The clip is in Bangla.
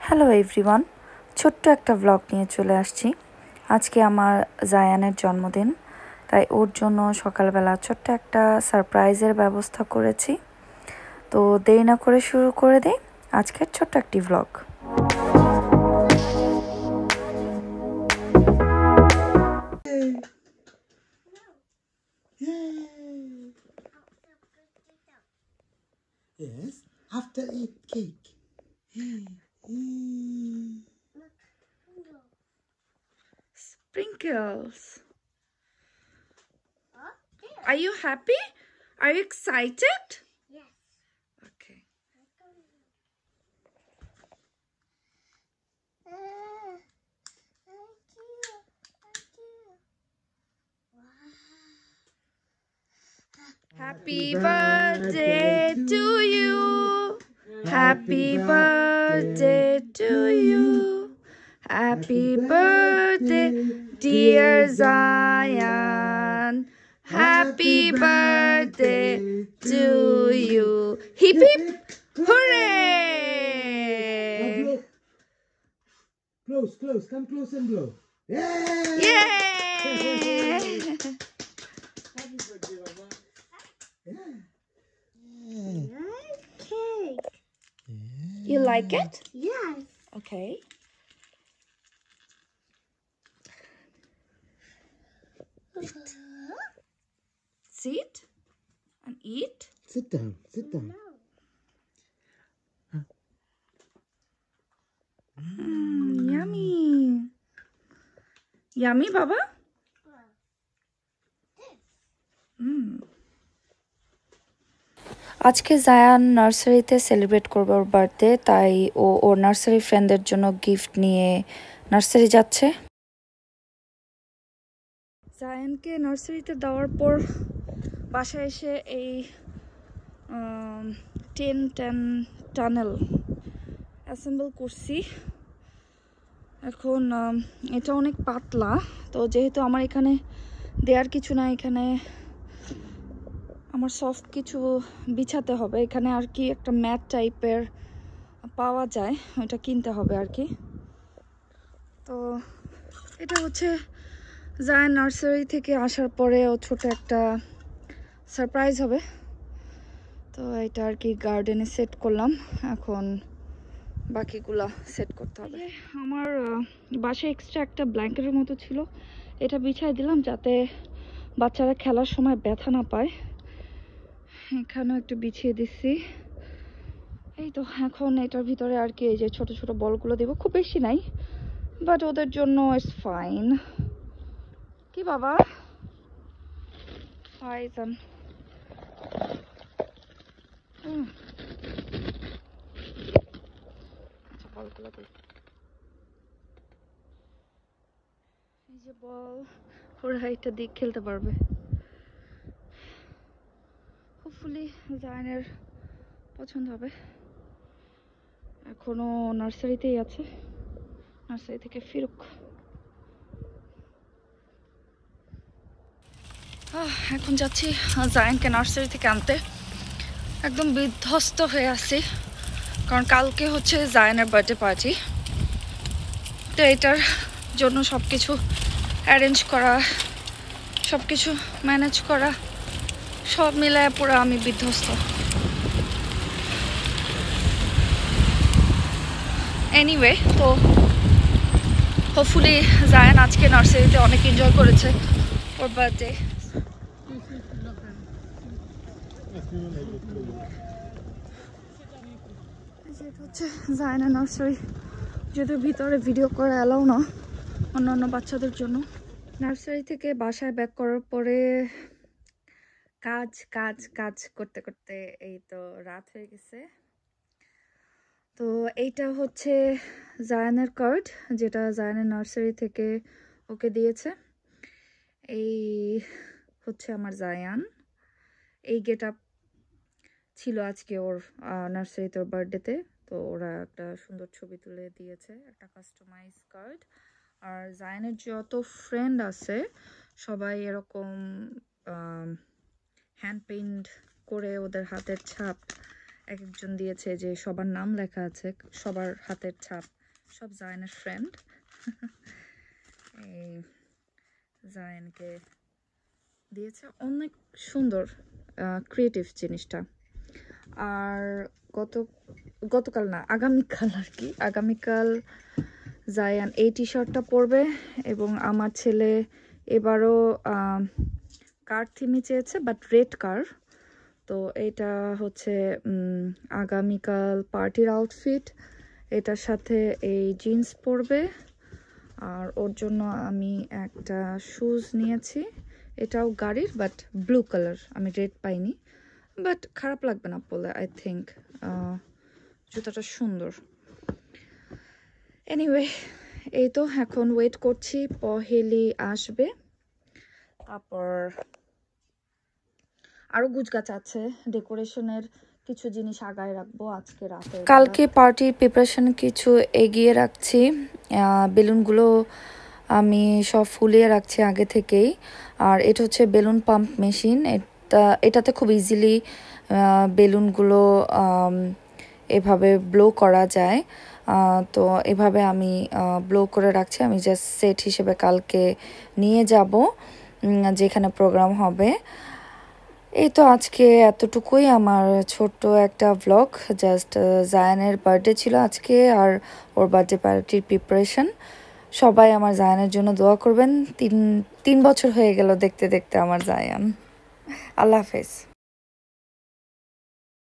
হ্যালো এভরিওয়ান, ছোট্ট একটা ব্লগ নিয়ে চলে আসছি। আজকে আমার জায়ানের জন্মদিন, তাই ওর জন্য সকালবেলা ছোট্ট একটা সারপ্রাইজের ব্যবস্থা করেছি। তো দেরি না করে শুরু করে দিই আজকের ছোট্ট একটি blog. Yes, after eat cake. Sprinkles. Are you happy? Are you excited? Yes. Okay. Happy birthday to you. Happy birthday to you. Happy birthday, dear Zion. Happy birthday to you. Hip hip hooray! Now blow. Close, come close and blow. Yay! Yay! Happy birthday, Mama. Cake. You like it? Yes. Okay. Sit and eat. Sit down, sit down. Yummy. Yummy, Baba? আজকে জায়ান নার্সারিতে সেলিব্রেট করবে ওর বার্থডে, তাই ও ওর নার্সারি ফ্রেন্ডদের জন্য গিফট নিয়ে নার্সারি যাচ্ছে। জায়ানকে নার্সারিতে দেওয়ার পর বাসায় এসে এই টানেল অ্যাসেম্বল করছি। এখন এটা অনেক পাতলা, তো যেহেতু আমার এখানে দেওয়ার কিছু না, এখানে আমার সফট কিছু বিছাতে হবে। এখানে আর কি একটা ম্যাট টাইপের পাওয়া যায়, ওটা কিনতে হবে আর কি। তো এটা হচ্ছে জায়ান নার্সারি থেকে আসার পরে ও ছোট একটা সারপ্রাইজ হবে। তো এটা আর কি গার্ডেনে সেট করলাম, এখন বাকিগুলা সেট করতে হবে। আমার বাসায় এক্সট্রা একটা ব্ল্যাঙ্কেটের মতো ছিল, এটা বিছাই দিলাম যাতে বাচ্চারা খেলার সময় ব্যথা না পায়। এখানেও একটু বিছিয়ে দিচ্ছি। এই তো এখন এটার ভিতরে আর কি এই যে ছোট ছোট বলগুলো দেবো, খুব বেশি নাই, বাট ওদের জন্য ইটস ফাইন। কি বাবা ফাইজান, আচ্ছা বলগুলো দিই। এই যে বল, ওরা এটা দিয়ে খেলতে পারবে। হোপফুলি জায়ানের পছন্দ হবে। এখনো নার্সারিতেই আছে, নার্সারি থেকে ফিরুক। এখন যাচ্ছি জায়ানকে নার্সারি থেকে আনতে। একদম বিধ্বস্ত হয়ে আছি, কারণ কালকে হচ্ছে জায়ানের বার্থডে পার্টি। তো এটার জন্য সব কিছু অ্যারেঞ্জ করা, সব কিছু ম্যানেজ করা, সব মিলায় পুরো আমি বিধ্বস্ত। এনিওয়ে, তো হোপফুলি জায়ান আজকে নার্সারিতে অনেক এনজয় করেছে ওর বার্থডে। যেটা হচ্ছে জায়ানের নার্সারি, যদিও ভিতরে ভিডিও করা অ্যালাউ না অন্যান্য বাচ্চাদের জন্য। নার্সারি থেকে বাসায় ব্যাক করার পরে কাজ কাজ কাজ করতে করতে এই তো রাত হয়ে গেছে। তো এইটা হচ্ছে জায়ানের কার্ড, যেটা জায়ানের নার্সারি থেকে ওকে দিয়েছে। এই হচ্ছে আমার জায়ান, এই গেট আপ ছিল আজকে ওর নার্সারিতে ওর বার্থডেতে। তো ওরা একটা সুন্দর ছবি তুলে দিয়েছে, একটা কাস্টমাইজ কার্ড। আর জায়ানের যত ফ্রেন্ড আছে সবাই এরকম হ্যান্ড পেইন্ট করে ওদের হাতের ছাপ এক একজন দিয়েছে, যে সবার নাম লেখা আছে, সবার হাতের ছাপ, সব জায়ানের ফ্রেন্ড। এই জায়ানকে দিয়েছে, অনেক সুন্দর ক্রিয়েটিভ জিনিসটা। আর গতকাল না, আগামীকাল আর কি, আগামীকাল জায়ান এই টি শার্টটা পরবে, এবং আমার ছেলে এবারও কার থিমই চেয়েছে, বাট রেড কার। তো এটা হচ্ছে আগামীকাল পার্টির আউটফিট। এটার সাথে এই জিন্স পরবে। আর ওর জন্য আমি একটা শুজ নিয়েছি, এটাও গাড়ির, বাট ব্লু কালার, আমি রেড পাইনি, বাট খারাপ লাগবে না পরলে, আই থিঙ্ক জুতাটা সুন্দর। এনিওয়ে, এই তো এখন ওয়েট করছি পহেলি আসবে, তারপর আরো গুছগাছ আছে, ডেকোরেশনের কিছু জিনিস আগায় রাখবো আজকে রাতে। কালকে পার্টির প্রিপারেশন কিছু এগিয়ে রাখছি, বেলুনগুলো আমি সব ফুলিয়ে রাখছি আগে থেকেই। আর এটা হচ্ছে বেলুন পাম্প মেশিন, এটাতে খুব ইজিলি বেলুনগুলো এভাবে ব্লো করা যায়। তো এভাবে আমি ব্লো করে রাখছি, আমি জাস্ট সেট হিসেবে কালকে নিয়ে যাব যেখানে প্রোগ্রাম হবে। এই তো আজকে এতটুকুই আমার ছোট্ট একটা ব্লগ, জাস্ট জায়ানের বার্থডে ছিল আজকে, আর ওর বার্থডে পার্টির প্রিপারেশন। সবাই আমার জায়ানের জন্য দোয়া করবেন। তিন বছর হয়ে গেল দেখতে দেখতে আমার জায়ান। আল্লাহ হাফেজ।